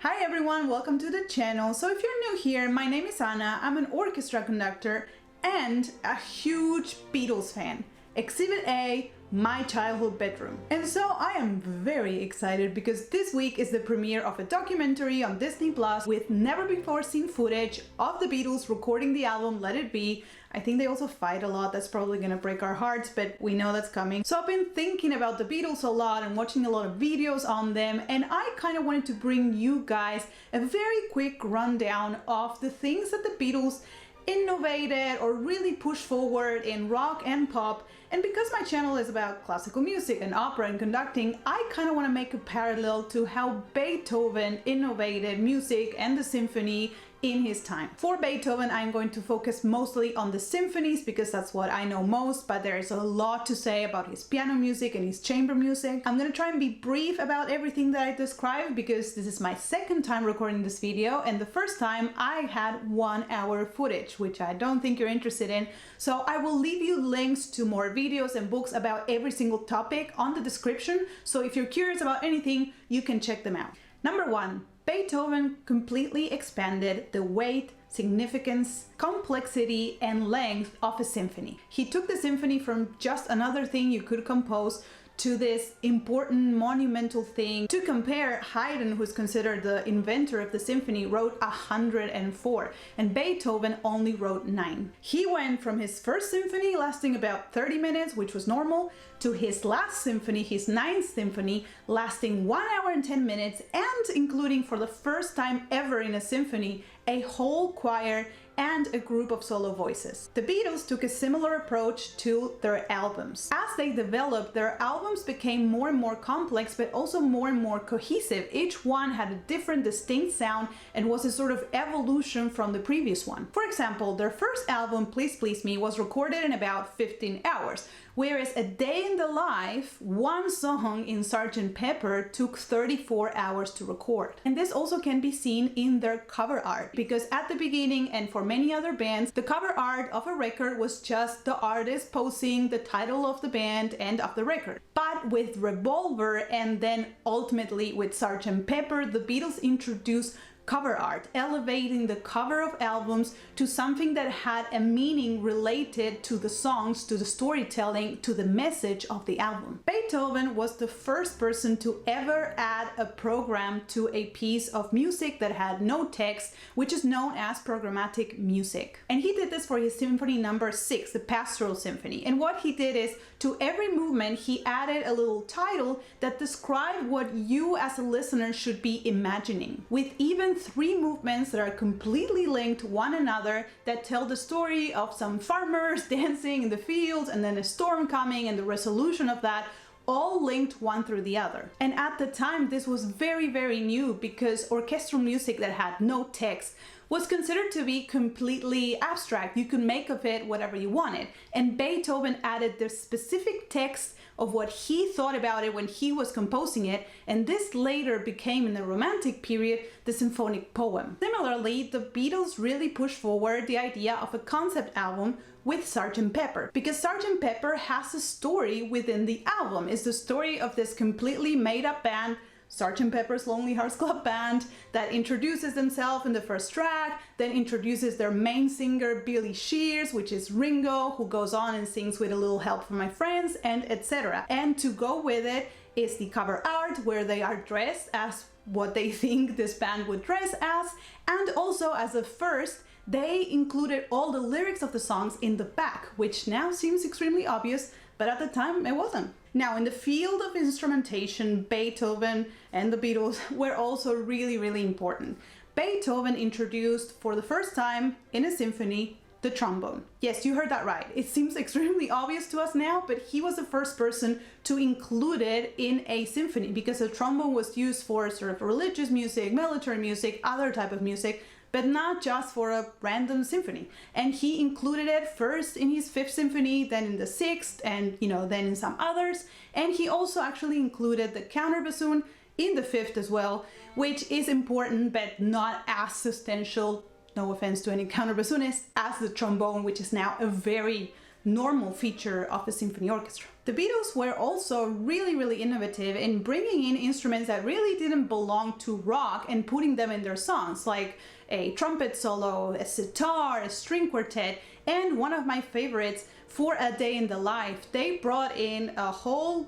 Hi everyone, welcome to the channel. So if you're new here, my name is Anna, I'm an orchestra conductor and a huge Beatles fan. Exhibit A, my childhood bedroom. And so I am very excited because this week is the premiere of a documentary on Disney Plus with never before seen footage of the Beatles recording the album Let It Be. I think they also fight a lot, that's probably gonna break our hearts, but we know that's coming. So I've been thinking about the Beatles a lot and watching a lot of videos on them, and I kind of wanted to bring you guys a very quick rundown of the things that the Beatles innovated or really pushed forward in rock and pop. And because my channel is about classical music and opera and conducting, I kind of want to make a parallel to how Beethoven innovated music and the symphony in his time. For Beethoven, I'm going to focus mostly on the symphonies because that's what I know most, but there is a lot to say about his piano music and his chamber music. I'm gonna try and be brief about everything that I described because this is my second time recording this video, and the first time I had 1 hour footage, which I don't think you're interested in. So I will leave you links to more videos and books about every single topic on the description. So if you're curious about anything, you can check them out. Number 1. Beethoven completely expanded the weight, significance, complexity, and length of a symphony. He took the symphony from just another thing you could compose to this important monumental thing. To compare, Haydn, who's considered the inventor of the symphony, wrote 104 and Beethoven only wrote 9. He went from his first symphony lasting about 30 minutes, which was normal, to his last symphony, his 9th symphony, lasting 1 hour and 10 minutes and including for the first time ever in a symphony a whole choir and a group of solo voices. The Beatles took a similar approach to their albums. As they developed, their albums became more and more complex, but also more and more cohesive. Each one had a different, distinct sound and was a sort of evolution from the previous one. For example, their first album, Please Please Me, was recorded in about 15 hours, whereas A Day in the Life, one song in Sgt. Pepper, took 34 hours to record. And this also can be seen in their cover art, because at the beginning and for many other bands, the cover art of a record was just the artist posing the title of the band and of the record. But with Revolver and then ultimately with Sgt. Pepper, the Beatles introduced cover art, elevating the cover of albums to something that had a meaning related to the songs, to the storytelling, to the message of the album. Beethoven was the first person to ever add a program to a piece of music that had no text, which is known as programmatic music. And he did this for his Symphony number 6, the Pastoral Symphony. And what he did is, to every movement, he added a little title that described what you as a listener should be imagining, with even 3 movements that are completely linked to one another that tell the story of some farmers dancing in the fields and then a storm coming and the resolution of that, all linked one through the other. And at the time, this was very, very new because orchestral music that had no text was considered to be completely abstract. You could make of it whatever you wanted. And Beethoven added the specific text of what he thought about it when he was composing it, and this later became, in the Romantic period, the symphonic poem. Similarly, the Beatles really pushed forward the idea of a concept album with Sgt. Pepper, because Sgt. Pepper has a story within the album. It's the story of this completely made-up band, Sgt. Pepper's Lonely Hearts Club Band, that introduces themselves in the first track, then introduces their main singer Billy Shears, which is Ringo, who goes on and sings With a Little Help from My Friends, and etc. And to go with it is the cover art, where they are dressed as what they think this band would dress as, and also as a first, they included all the lyrics of the songs in the back, which now seems extremely obvious, but at the time it wasn't. Now, in the field of instrumentation, Beethoven and the Beatles were also really, really important. Beethoven introduced for the first time in a symphony the trombone. Yes, you heard that right. It seems extremely obvious to us now, but he was the first person to include it in a symphony because the trombone was used for sort of religious music, military music, other type of music, but not just for a random symphony. And he included it first in his 5th symphony, then in the 6th, and then in some others. And he also actually included the counterbassoon in the 5th as well, which is important but not as substantial, no offense to any counterbassonists, as the trombone, which is now a very normal feature of a symphony orchestra. The Beatles were also really innovative in bringing in instruments that really didn't belong to rock and putting them in their songs, like a trumpet solo, a sitar, a string quartet, and one of my favorites, For a Day in the Life. They brought in a whole,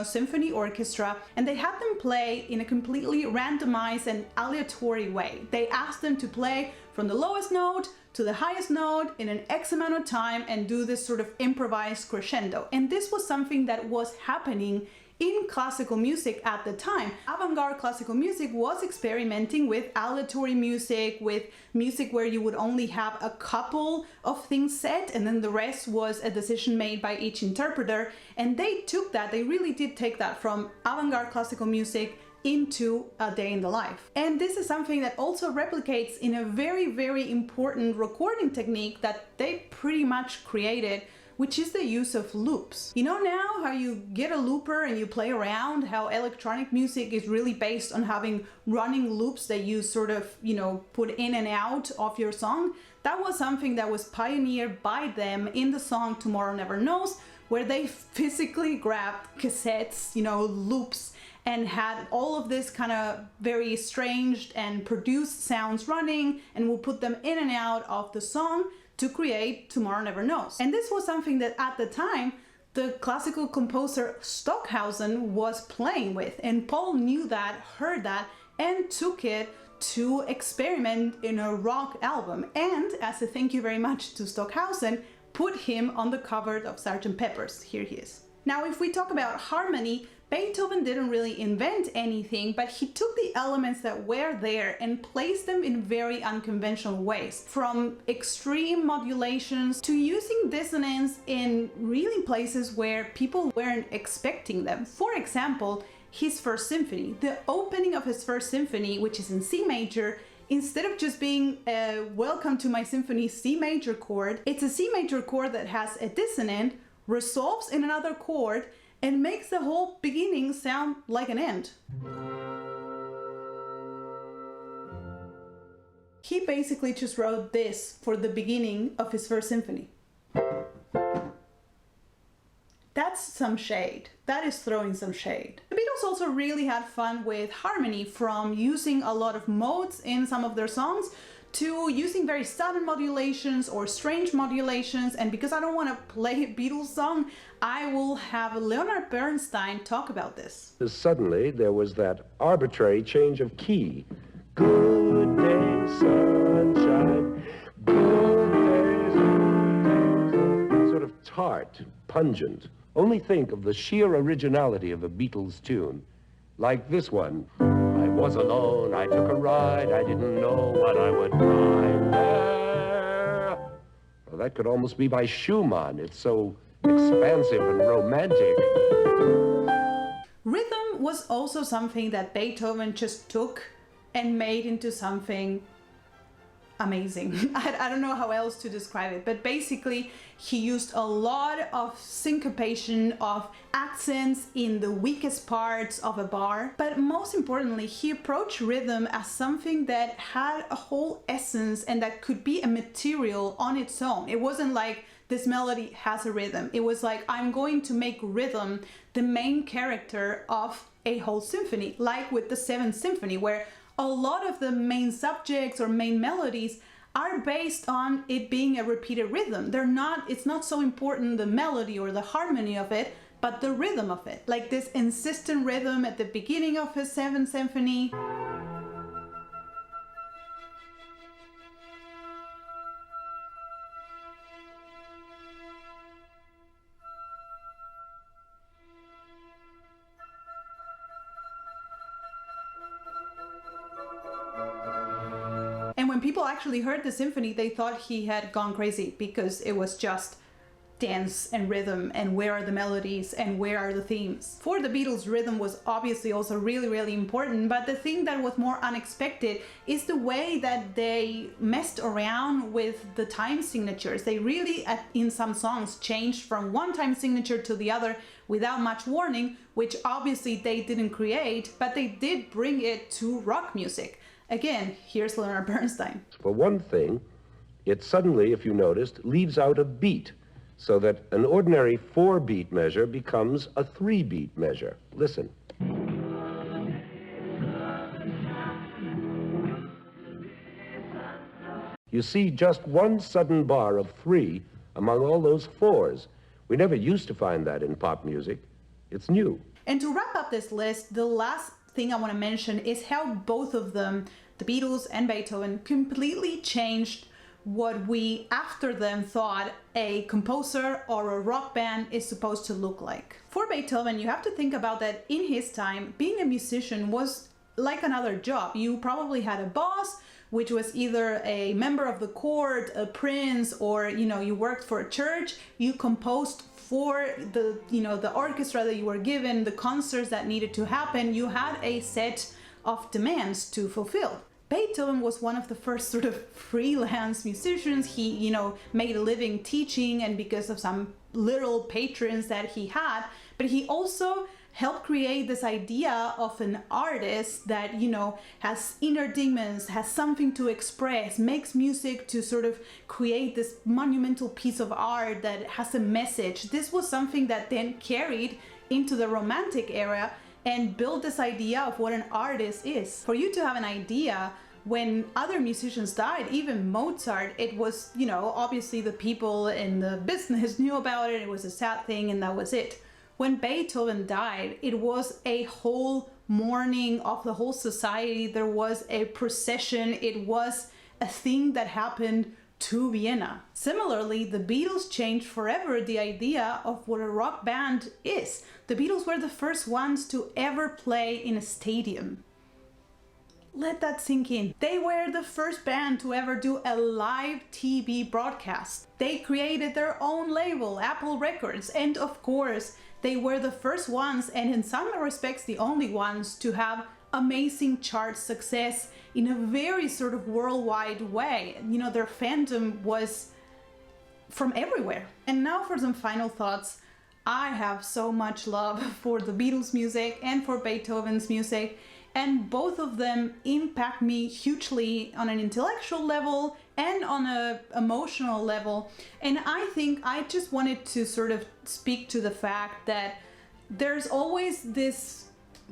symphony orchestra, and they had them play in a completely randomized and aleatory way. They asked them to play from the lowest note to the highest note in an X amount of time and do this sort of improvised crescendo. And this was something that was happening in classical music at the time. Avant-garde classical music was experimenting with aleatory music, with music where you would only have a couple of things set and then the rest was a decision made by each interpreter. And they took that, they really did take that from avant-garde classical music into A Day in the Life. And this is something that also replicates in a very important recording technique that they pretty much created, which is the use of loops. You know now how you get a looper and you play around, how electronic music is really based on having running loops that you sort of, put in and out of your song? That was something that was pioneered by them in the song Tomorrow Never Knows, where they physically grabbed cassettes, loops, and had all of this kind of very strange and produced sounds running, and will put them in and out of the song to create Tomorrow Never Knows. And this was something that at the time the classical composer Stockhausen was playing with, and Paul knew that, heard that, and took it to experiment in a rock album, and as a thank you very much to Stockhausen, put him on the cover of Sgt. Pepper's. Here he is. Now if we talk about harmony, Beethoven didn't really invent anything, but he took the elements that were there and placed them in very unconventional ways. From extreme modulations to using dissonance in really places where people weren't expecting them. For example, his first symphony. The opening of his first symphony, which is in C major, instead of just being a welcome to my symphony C major chord, it's a C major chord that has a dissonant, resolves in another chord, and makes the whole beginning sound like an end. He basically just wrote this for the beginning of his first symphony. That's some shade. That is throwing some shade. The Beatles also really had fun with harmony, from using a lot of modes in some of their songs to using very sudden modulations or strange modulations. And because I don't want to play a Beatles song, I will have Leonard Bernstein talk about this. Suddenly there was that arbitrary change of key. Good day, sunshine. Good day, sort of tart, pungent. Only think of the sheer originality of a Beatles tune. Like this one. I was alone, I took a ride, I didn't know what I would find there. Well, that could almost be by Schumann. It's so expansive and romantic. Rhythm was also something that Beethoven just took and made into something amazing. I don't know how else to describe it, but basically he used a lot of syncopation, of accents in the weakest parts of a bar, but most importantly he approached rhythm as something that had a whole essence and that could be a material on its own. It wasn't like this melody has a rhythm. It was like, I'm going to make rhythm the main character of a whole symphony, like with the Seventh Symphony, where a lot of the main subjects or main melodies are based on it being a repeated rhythm. It's not so important the melody or the harmony of it, but the rhythm of it. Like this insistent rhythm at the beginning of his Seventh Symphony. And when people actually heard the symphony, they thought he had gone crazy because it was just dance and rhythm, and where are the melodies and where are the themes. For the Beatles, rhythm was obviously also really important, but the thing that was more unexpected is the way that they messed around with the time signatures. They really, in some songs, changed from one time signature to the other without much warning, which obviously they didn't create, but they did bring it to rock music. Again, here's Leonard Bernstein. For one thing, it suddenly, if you noticed, leaves out a beat. so that an ordinary 4-beat measure becomes a 3-beat measure. Listen. You see just one sudden bar of 3 among all those 4s. We never used to find that in pop music. It's new. And to wrap up this list, the last thing I want to mention is how both of them, the Beatles and Beethoven, completely changed what we after them thought a composer or a rock band is supposed to look like. For Beethoven, you have to think about that in his time, being a musician was like another job. You probably had a boss, which was either a member of the court, a prince, or you worked for a church. You composed for the orchestra that you were given, the concerts that needed to happen. You had a set of demands to fulfill. Beethoven was one of the first sort of freelance musicians. He, made a living teaching and because of some little patrons that he had, but he also helped create this idea of an artist that, has inner demons, has something to express, makes music to sort of create this monumental piece of art that has a message. This was something that then carried into the Romantic era and build this idea of what an artist is. For you to have an idea, when other musicians died, even Mozart, it was, obviously the people in the business knew about it, it was a sad thing, and that was it. When Beethoven died, it was a whole mourning of the whole society. There was a procession. It was a thing that happened to Vienna. Similarly, the Beatles changed forever the idea of what a rock band is. The Beatles were the first ones to ever play in a stadium. Let that sink in. They were the first band to ever do a live TV broadcast. They created their own label, Apple Records, and of course, they were the first ones, and in some respects the only ones, to have amazing chart success in a very sort of worldwide way. Their fandom was from everywhere. And now for some final thoughts. I have so much love for the Beatles music and for Beethoven's music, and both of them impact me hugely on an intellectual level and on an emotional level. And I think I just wanted to sort of speak to the fact that there's always this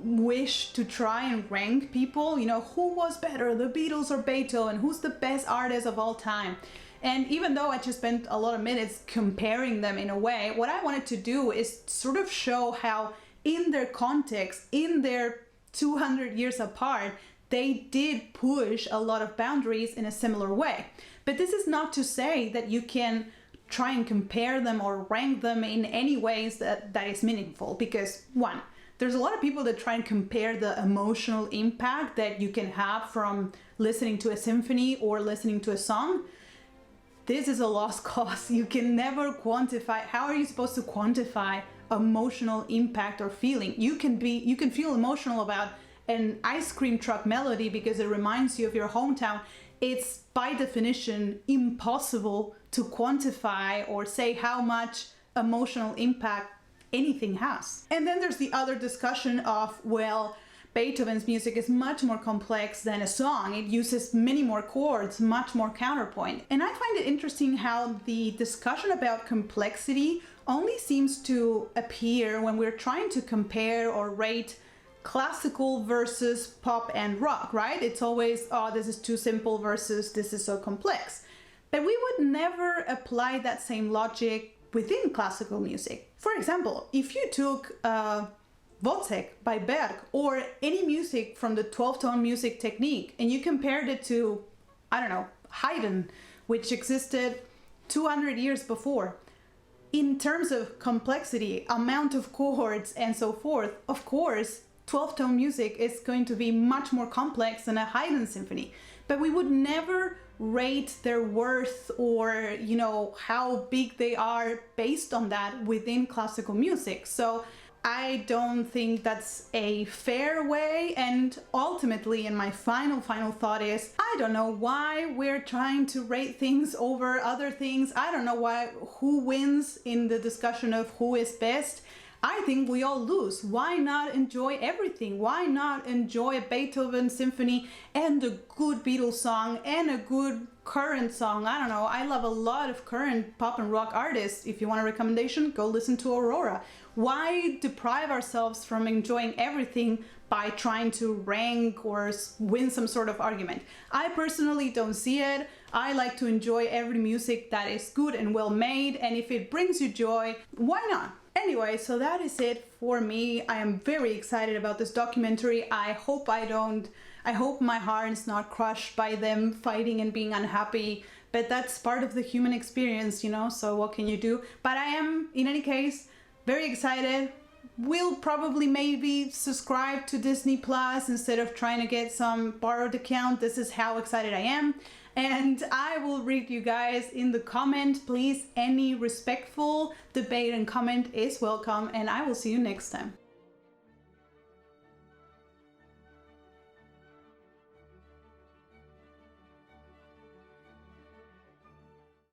wish to try and rank people, who was better, the Beatles or Beethoven, who's the best artist of all time. And even though I just spent a lot of minutes comparing them in a way, what I wanted to do is sort of show how in their context, in their 200 years apart, they did push a lot of boundaries in a similar way. But this is not to say that you can try and compare them or rank them in any ways that is meaningful, because one, there's a lot of people that try and compare the emotional impact that you can have from listening to a symphony or listening to a song. This is a lost cause. You can never quantify. How are you supposed to quantify emotional impact or feeling? You can feel emotional about an ice cream truck melody because it reminds you of your hometown. It's by definition impossible to quantify or say how much emotional impact anything has. And then there's the other discussion of, well, Beethoven's music is much more complex than a song. It uses many more chords, much more counterpoint. And I find it interesting how the discussion about complexity only seems to appear when we're trying to compare or rate classical versus pop and rock, right? It's always, oh, this is too simple versus this is so complex. But we would never apply that same logic within classical music. For example, if you took Wozzeck by Berg or any music from the 12-tone music technique and you compared it to, Haydn, which existed 200 years before, in terms of complexity, amount of chords and so forth, of course, 12-tone music is going to be much more complex than a Haydn symphony. But we would never rate their worth or, how big they are based on that within classical music. So I don't think that's a fair way, and ultimately, and my final thought is, I don't know why we're trying to rate things over other things. I don't know who wins in the discussion of who is best. I think we all lose. Why not enjoy everything? Why not enjoy a Beethoven symphony and a good Beatles song and a good current song? I don't know. I love a lot of current pop and rock artists. If you want a recommendation, go listen to Aurora. Why deprive ourselves from enjoying everything by trying to rank or win some sort of argument? I personally don't see it. I like to enjoy every music that is good and well made, and if it brings you joy, why not? Anyway, so that is it for me. I am very excited about this documentary. I hope my heart is not crushed by them fighting and being unhappy, but that's part of the human experience, you know, so what can you do? But I am, in any case, very excited. Will probably maybe subscribe to Disney Plus instead of trying to get some borrowed account. This is how excited I am. And I will read you guys in the comment. Please, any respectful debate and comment is welcome, and I will see you next time.